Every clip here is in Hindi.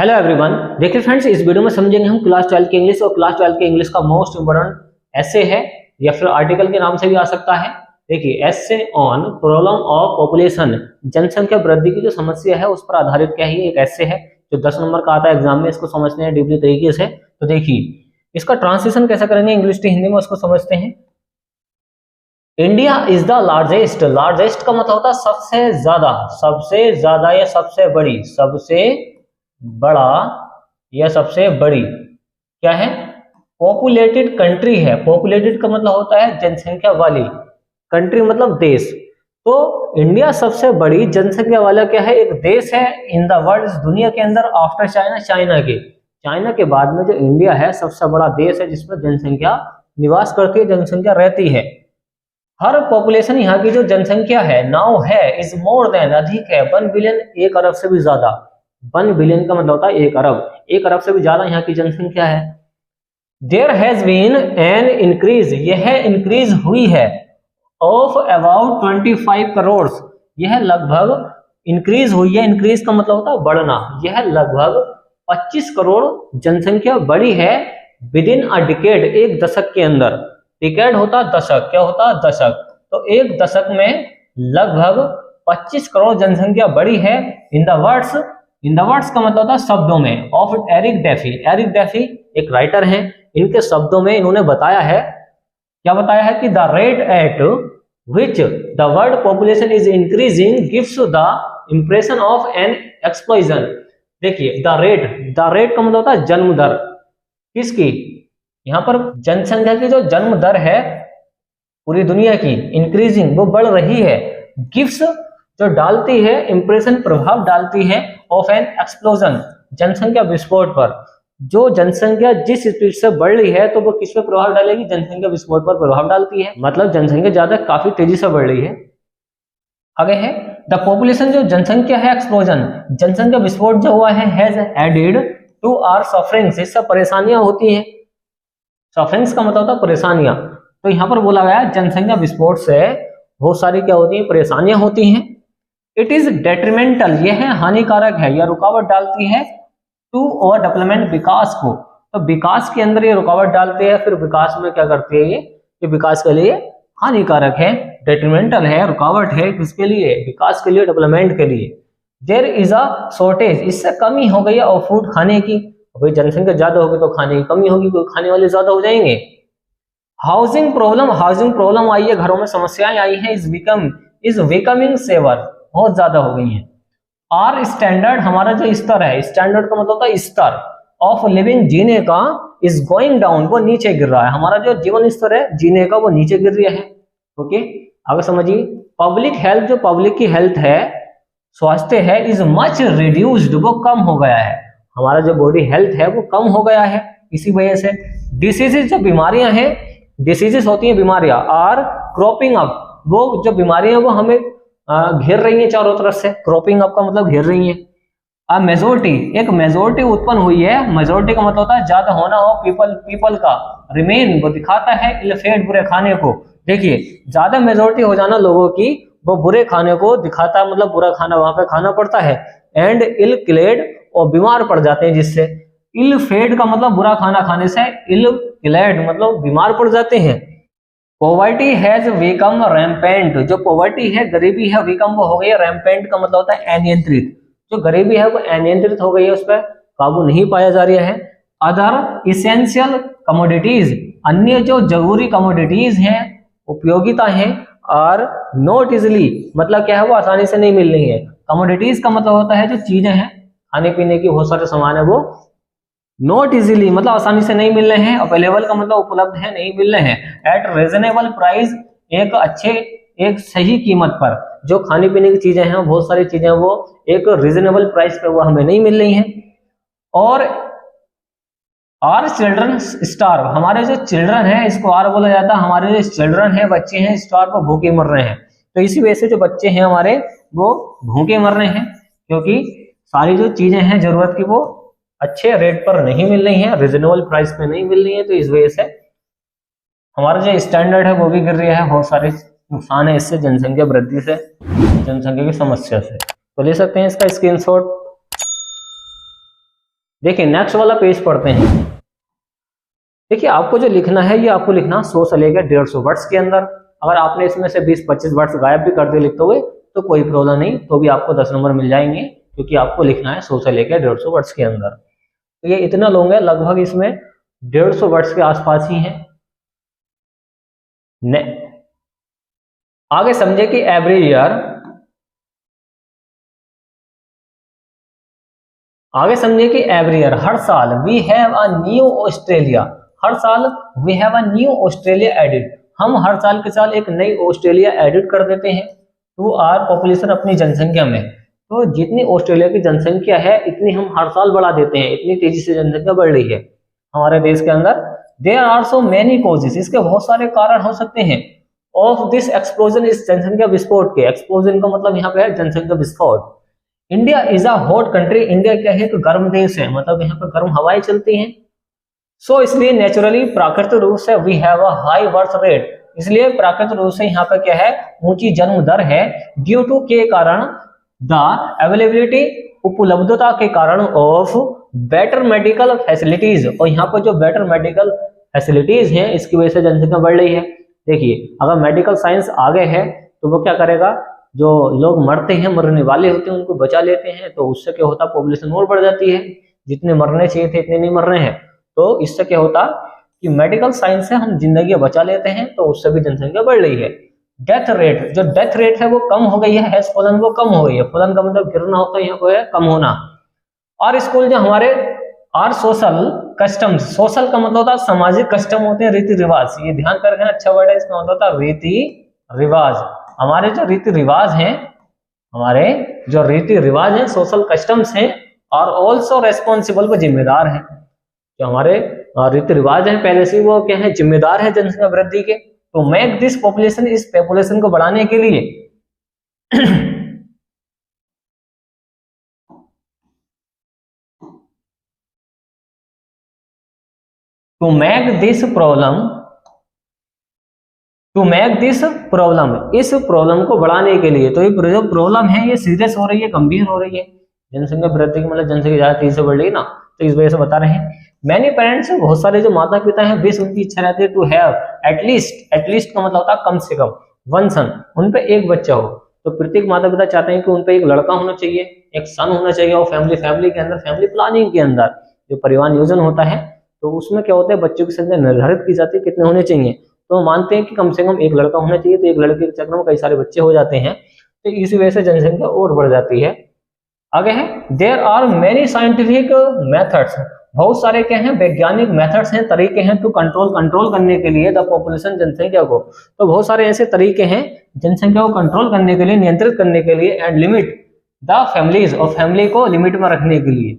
Hello everyone. देखिए फ्रेंड्स, इस वीडियो में समझेंगे हम क्लास 12 की इंग्लिश, और क्लास 12 की इंग्लिश का मोस्ट इंपोर्टेंट ऐसे है या फिर आर्टिकल के नाम से भी आ सकता है। देखिए, ऐसे ऑन प्रॉब्लम ऑफ पॉपुलेशन, जनसंख्या वृद्धि की जो समस्या है उस पर आधारित क्या है, एक ऐसे है जो 10 नंबर का आता है एग्जाम में। इसको समझते हैं डीपली तरीके से। तो देखिए, इसका ट्रांसलेशन कैसा करेंगे इंग्लिश टू हिंदी में, उसको समझते हैं। India is the largest, largest का मतलब होता है सबसे ज्यादा, सबसे ज्यादा या सबसे बड़ी, सबसे बड़ा या सबसे बड़ी क्या है, पॉपुलेटेड कंट्री है। पॉपुलेटेड का मतलब होता है जनसंख्या वाली, कंट्री मतलब देश। तो इंडिया सबसे बड़ी जनसंख्या वाला क्या है, एक देश है इन द वर्ल्ड, दुनिया के अंदर, आफ्टर चाइना, चाइना के बाद में जो इंडिया है सबसे बड़ा देश है जिसमें जनसंख्या निवास करती है, जनसंख्या रहती है। हर पॉपुलेशन, यहाँ की जो जनसंख्या है नाउ है, इज मोर देन, अधिक है, 1 बिलियन, 1 अरब से भी ज्यादा। 1 बिलियन का मतलब होता है 1 अरब, 1 अरब से भी ज्यादा यहाँ की जनसंख्या है। There has been an increase, यह इंक्रीज हुई है, ऑफ अबाउट 25 करोड़, यह लगभग इंक्रीज हुई है। इंक्रीज का मतलब होता है बढ़ना, यह लगभग 25 करोड़ जनसंख्या बढ़ी है विद इन अ डिकेड, एक दशक के अंदर। डिकेड होता दशक, क्या होता दशक, तो एक दशक में लगभग 25 करोड़ जनसंख्या बढ़ी है। In the words, in the words का मतलब होता है शब्दों में, of Eric Deffy. Eric Deffy एक राइटर हैं, इनके शब्दों में इन्होंने बताया है, क्या बताया है कि the rate at which the world population is increasing gives the impression of N explosion. देखिए, द रेट का मतलब होता है जन्म दर, किसकी, यहाँ पर जनसंख्या की जो जन्म दर है पूरी दुनिया की, इंक्रीजिंग, वो बढ़ रही है। गिव्स जो डालती है, इंप्रेशन प्रभाव डालती है, ऑफ एन एक्सप्लोजन, जनसंख्या विस्फोट पर। जो जनसंख्या जिस स्पीड से बढ़ रही है तो वो किस पे प्रभाव डालेगी, जनसंख्या विस्फोट पर प्रभाव डालती है। मतलब जनसंख्या ज्यादा काफी तेजी से बढ़ रही है। आगे है द पॉपुलेशन, जो जनसंख्या है एक्सप्लोजन, जनसंख्या विस्फोट जो हुआ है, has added to our sufferings, इससे परेशानियां होती हैं। सफरिंग्स का मतलब होता है परेशानियां, तो यहाँ पर बोला गया जनसंख्या विस्फोट से बहुत सारी क्या होती है, परेशानियां होती हैं। इट इज डेट्रीमेंटल, यह हानिकारक है या रुकावट डालती है, टू और डेवलपमेंट, विकास को। तो विकास के अंदर ये रुकावट डालती है, फिर विकास में क्या करती है ये विकास के लिए हानिकारक है, डेट्रीमेंटल है, रुकावट है, किसके लिए, विकास के लिए, डेवलपमेंट के लिए। देयर इज अ शॉर्टेज, इससे कमी हो गई है ऑफ फूड, खाने की। भाई जनसंख्या ज्यादा होगी तो खाने की कमी होगी, कोई खाने वाले ज्यादा हो जाएंगे। हाउसिंग प्रॉब्लम, हाउसिंग प्रॉब्लम आई है, घरों में समस्याएं आई हैं। इज बिकमिंग सेवर, बहुत ज्यादा हो गई हैं। आर स्टैंडर्ड, हमारा जो स्तर है, स्टैंडर्ड का मतलब होता है स्तर, ऑफ लिविंग, जीने का, इज गोइंग डाउन, वो नीचे गिर रहा है। हमारा जो जीवन स्तर है जीने का, वो नीचे गिर रहा है। ओके, आगे समझिए। पब्लिक हेल्थ, जो पब्लिक की हेल्थ है, स्वास्थ्य है, इज मच रिड्यूस्ड, वो कम हो गया है। हमारा जो बॉडी हेल्थ है वो कम हो गया है इसी वजह से। डिसीजेस, जो बीमारियां हैं, डिसीजेस होती हैं बीमारियां, आर क्रॉपिंग अप, वो जो बीमारियां वो हमें घेर रही हैं चारों तरफ से। क्रॉपिंग अप का मतलब घेर रही हैं। मेजोरिटी, एक मेजोरिटी उत्पन्न हुई है। मेजोरिटी का मतलब होता है ज्यादा होना हो, पीपल का। रिमेन, वो दिखाता है इल फेड, बुरे खाने को। देखिए, ज्यादा मेजोरिटी हो जाना लोगों की, वो बुरे खाने को दिखाता है, मतलब बुरा खाना वहां पे खाना पड़ता है। एंड इल क्लेड, और बीमार पड़ जाते हैं जिससे। इल फेड का मतलब बुरा खाना खाने से, इल क्लेड मतलब बीमार पड़ जाते हैं। पॉवर्टी हैज बिकम रैम्पेंट, जो पॉवर्टी है, गरीबी है, बिकम वो हो गई है, रैम्पेंट का मतलब होता है अनियंत्रित। जो गरीबी है वो अनियंत्रित हो गई है, उस पर काबू नहीं पाया जा रहा है। अदर इसेंशियल कमोडिटीज, अन्य जो जरूरी कमोडिटीज हैं, उपयोगिता हैं, और नॉट इजिली, मतलब क्या है, वो आसानी से नहीं मिल रही है। कमोडिटीज का मतलब होता है जो चीजें हैं, खाने पीने की बहुत सारे सामान है, वो नॉट इजीली मतलब आसानी से नहीं मिल रहे हैं। अवेलेबल का मतलब उपलब्ध है, नहीं मिल रहे हैं। एट रीजनेबल प्राइस, एक अच्छे, एक सही कीमत पर। जो खाने पीने की चीजें हैं, बहुत सारी चीजें, वो एक रीजनेबल प्राइस पे वो हमें नहीं मिल रही हैं। और आर चिल्ड्रन स्टार्व, हमारे जो चिल्ड्रन है, इसको आर बोला जाता है, हमारे जो चिल्ड्रन है, बच्चे हैं, स्टार्व पर भूखे मर रहे हैं। तो इसी वजह से जो बच्चे हैं हमारे, वो भूखे मर रहे हैं, क्योंकि सारी जो चीजें हैं जरूरत की, वो अच्छे रेट पर नहीं मिल रही है, रीजनेबल प्राइस पे नहीं मिल रही है। तो इस वजह से हमारा जो स्टैंडर्ड है वो भी गिर रहा है, बहुत सारे नुकसान है इससे, जनसंख्या वृद्धि से, जनसंख्या की समस्या से। तो ले सकते हैं इसका स्क्रीनशॉट। देखिए नेक्स्ट वाला पेज पढ़ते हैं। देखिए आपको जो लिखना है ये आपको लिखना 100 से लेकर 150 वर्ड्स के अंदर। अगर आपने इसमें से 20-25 वर्ड्स गायब भी कर दिए लिखते हुए तो कोई प्रॉब्लम नहीं, तो भी आपको 10 नंबर मिल जाएंगे, क्योंकि आपको लिखना है 100 से लेकर 150 वर्ड्स के अंदर। तो ये इतना लॉन्ग है, लगभग इसमें 150 वर्ड्स के आसपास ही है। आगे समझे कि एवरी ईयर, आगे समझे कि एवरी ईयर हर साल, we have a new Australia, हर साल we have a new Australia added, हम हर साल के साल एक नई ऑस्ट्रेलिया एडिट कर देते हैं टू आवर पॉपुलेशन, अपनी जनसंख्या में। तो जितनी ऑस्ट्रेलिया की जनसंख्या है इतनी हम हर साल बढ़ा देते हैं, इतनी तेजी से जनसंख्या बढ़ रही है हमारे देश के अंदर। There are so many causes, इसके बहुत सारे कारण हो सकते हैं। ऑफ दिस एक्सप्लोजन, इस जनसंख्या विस्फोट के, एक्सप्लोजन का मतलब यहाँ पे है जनसंख्या विस्फोट। India is a hot country, India क्या है, एक गर्म देश है, मतलब यहाँ पे गर्म हवाएं चलती हैं। सो इसलिए नेचुरली प्राकृतिक रूप से we have a high birth rate, इसलिए प्राकृतिक रूप से यहाँ पे क्या है, ऊंची जन्म दर है। ड्यू टू के कारण, द अवेलेबिलिटी, उपलब्धता के कारण, ऑफ बेटर मेडिकल फैसिलिटीज, और यहाँ पर जो बेटर मेडिकल फैसिलिटीज हैं इसकी वजह से जनसंख्या बढ़ रही है। देखिए अगर मेडिकल साइंस आगे है तो वो क्या करेगा, जो लोग मरते हैं, मरने वाले होते हैं, उनको बचा लेते हैं, तो उससे क्या होता है, पॉपुलेशन और बढ़ जाती है। जितने मरने चाहिए थे इतने नहीं मर रहे हैं, तो इससे क्या होता कि मेडिकल साइंस से हम जिंदगी बचा लेते हैं, तो उससे भी जनसंख्या बढ़ रही है। डेथ रेट, जो डेथ रेट है वो कम हो गई है, हैज फॉलन, वो कम हो गई है। फॉलन का मतलब गिरना होता है, यहाँ पे है कम होना। और स्कूल जो हमारे आर सोशल कस्टम्स, सोशल का मतलब होता है सामाजिक कस्टम होते हैं, रीति रिवाज, ये ध्यान कर रखना, अच्छा वर्ड है, इसका मतलब होता है रीति रिवाज। हमारे जो रीति रिवाज हैं, हमारे जो रीति रिवाज हैं, सोशल कस्टम्स हैं, और ऑल्सो रेस्पॉन्सिबल, वो जिम्मेदार हैं। जो हमारे रीति रिवाज हैं पहले से वो क्या है, जिम्मेदार है जनसंख्या वृद्धि के। तो मेक दिस पॉपुलेशन, इस पॉपुलेशन को बढ़ाने के लिए to make this problem, to make this problem, इस प्रॉब्लम को बढ़ाने के लिए, तो ये जो प्रॉब्लम है ये सीरियस हो रही है, गंभीर हो रही है। जनसंख्या वृद्धि मतलब जनसंख्या ज्यादा तेजी से बढ़ रही है ना, तो इस वजह से बता रहे हैं। मैनी पेरेंट्स, बहुत सारे जो माता पिता हैं, विश, उनकी इच्छा रहती है टू हैव एटलीस्ट, एटलीस्ट का मतलब होता है कम से कम, वन सन, उन पे एक बच्चा हो। तो प्रत्येक माता पिता चाहते हैं कि उन पे एक लड़का होना चाहिए, एक सन होना चाहिए। और फैमिली के अंदर, फैमिली प्लानिंग के अंदर जो परिवार नियोजन होता है, तो उसमें क्या होता है, बच्चों की संख्या निर्धारित की जाती है कितने होने चाहिए। तो मानते हैं कि कम से कम एक लड़का होना चाहिए, तो एक लड़के के चक्कर में कई सारे बच्चे हो जाते हैं, तो इसी वजह से जनसंख्या और बढ़ जाती है। आगे है, there are many scientific methods, बहुत सारे क्या हैं, वैज्ञानिक मेथड्स हैं, तरीके हैं, टू कंट्रोल करने के लिए द पॉपुलेशन, जनसंख्या को। तो बहुत सारे ऐसे तरीके हैं जनसंख्या को कंट्रोल करने के लिए, नियंत्रित करने के लिए, एंड लिमिट द फैमिलीज, और फैमिली को लिमिट में रखने के लिए।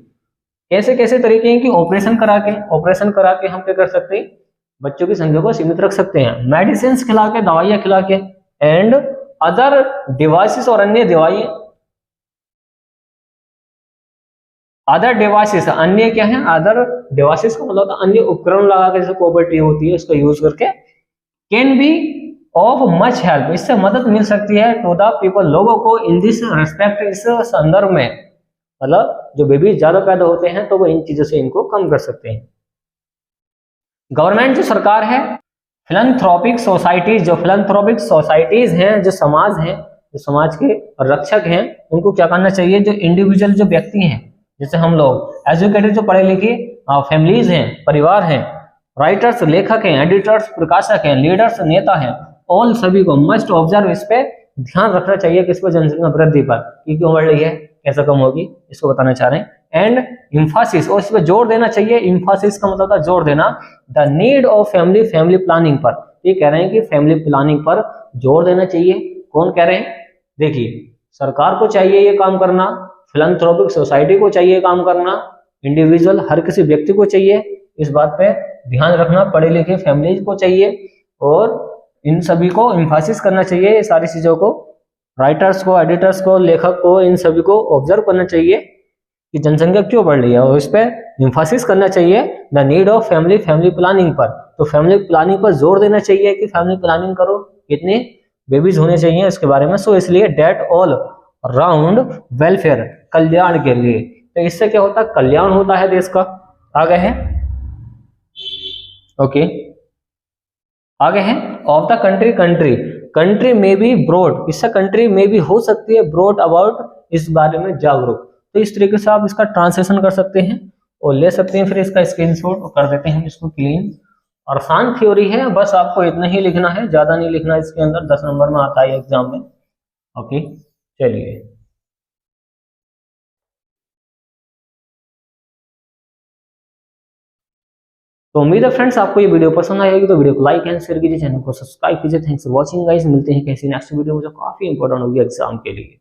कैसे कैसे तरीके हैं कि ऑपरेशन करा के हम क्या कर सकते हैं, बच्चों की संख्या को सीमित रख सकते हैं। मेडिसिन खिला के, दवाइयां खिला के, एंड अदर डिवाइसेस, और अन्य दवाई, अदर डिवाइसेस, अन्य क्या है, अदर डिवाइसेस का मतलब अन्य उपकरण लगा के, जैसे कोबर्टी होती है उसका यूज करके, can be of much help, इससे मदद मिल सकती है टू द पीपल, लोगों को, इन दिस रेस्पेक्ट, इस संदर्भ में, मतलब जो बेबी ज्यादा पैदा होते हैं तो वो इन चीजों से इनको कम कर सकते हैं। गवर्नमेंट जो सरकार है, फिलैंथ्रोपिक सोसाइटीज, जो फिलैंथ्रोपिक सोसाइटीज हैं, जो समाज हैं, जो समाज के रक्षक हैं, उनको क्या करना चाहिए, जो इंडिविजुअल जो व्यक्ति हैं, जैसे हम लोग, एजुकेटेड जो पढ़े लिखे फैमिलीज हैं, परिवार हैं, राइटर्स लेखक हैं, एडिटर्स प्रकाशक हैं, लीडर्स नेता हैं, ऑल सभी को मस्ट ऑब्जर्व, इस पे ध्यान रखना चाहिए, किस पर, जनसंख्या वृद्धि पर, कि क्यों बढ़ रही है, कैसे कम होगी, इसको बताना चाह रहे हैं। एंड इंफासिस, और इस पर जोर देना चाहिए, इंफासिस का मतलब था जोर देना, the need of family planning पर, ये कह रहे हैं कि फैमिली प्लानिंग पर जोर देना चाहिए। कौन कह रहे हैं, देखिए सरकार को चाहिए ये काम करना, फिलैंथ्रोपिक सोसाइटी को चाहिए काम करना, इंडिविजुअल हर किसी व्यक्ति को चाहिए इस बात पे ध्यान रखना, पढ़े लिखे फैमिलीज को चाहिए, और इन सभी को इंफासिस करना चाहिए, ये सारी चीजों को, राइटर्स को, एडिटर्स को, लेखक को, इन सभी को ऑब्जर्व करना चाहिए कि जनसंख्या क्यों बढ़ रही है, और इस पर इंफासिस करना चाहिए the need of family planning पर। तो फैमिली प्लानिंग पर जोर देना चाहिए कि फैमिली प्लानिंग करो, कितने बेबीज होने चाहिए इसके बारे में। सो इसलिए डेट ऑल राउंड वेलफेयर, कल्याण के लिए, तो इससे क्या होता है, कल्याण होता है देश का। आगे है, ओके, आगे है ऑफ द कंट्री, कंट्री में भी ब्रॉड, इससे कंट्री में भी हो सकती है ब्रॉड अबाउट, इस बारे में जागरूक। तो इस तरीके से आप इसका ट्रांसलेशन कर सकते हैं और ले सकते हैं, फिर इसका स्क्रीनशॉट कर देते हैं हम इसको क्लीन। और आसान थ्योरी है, बस आपको इतना ही लिखना है, ज्यादा नहीं लिखना इसके अंदर, 10 नंबर में आता है एग्जाम में। ओके, चलिए। तो उम्मीद है फ्रेंड्स आपको ये वीडियो पसंद आएगी, तो वीडियो को लाइक एंड शेयर कीजिए, चैनल को सब्सक्राइब कीजिए। थैंक्स फॉर वॉचिंग गाइस, मिलते हैं किसी नेक्स्ट वीडियो में जो काफी इंपॉर्टेंट होगी एग्जाम के लिए।